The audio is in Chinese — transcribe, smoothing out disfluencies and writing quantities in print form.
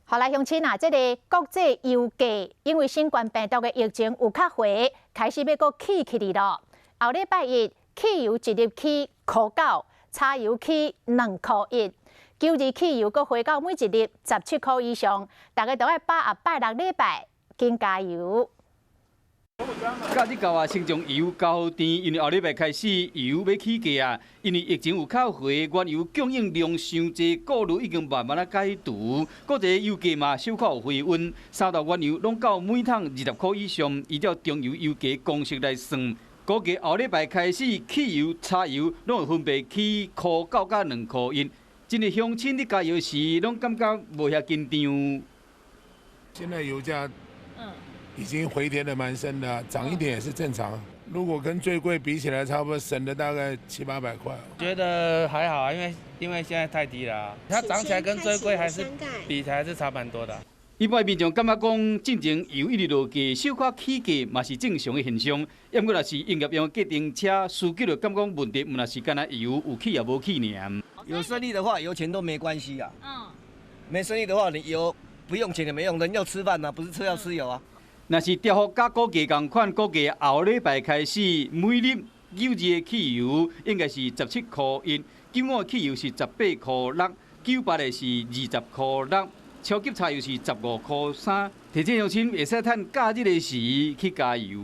好来，乡亲啊，这个国际油价因为新冠病毒的疫情有较回，开始要搁起去了。后礼拜一，汽油一入起9，柴油起2.1，9日汽油搁回到每一日17块以上，大家都要把握拜六礼拜紧加油。 假日到啊，先将油交甜，因为后礼拜开始油要起价啊。因为疫情有靠回，原油供应量伤济，顾虑已经慢慢解除。各地油价嘛小可有回温，三大原油拢到每桶20块以上。依照中油油价公式来算，估计后礼拜开始汽油、柴油拢会分别起1.9到2.1。真诶乡亲伫加油时，拢感觉无遐紧张。现在油价已经回跌得蛮深的，涨一点也是正常。如果跟最贵比起来，差不多省了大概700-800块。觉得还好啊，因为现在太低了啊，它涨起来跟最贵还是比起来还是差蛮多的。一般民众感觉讲，进前油一直落价，小可起价嘛是正常的现象。要不过若是营业用计程车司机就感觉问题，毋若是干那油有起也无起尔。有生意的话，油钱都没关系啊。没生意的话，你油不用钱也没用，人要吃饭呐，不是车要吃油啊。 若是调幅甲估价同款，估计后礼拜开始，每日9日的汽油应该是17块1，9号的汽油是18块6，98的是20块6，超级柴油是15块3。提醒乡亲会使趁假日的时去加油。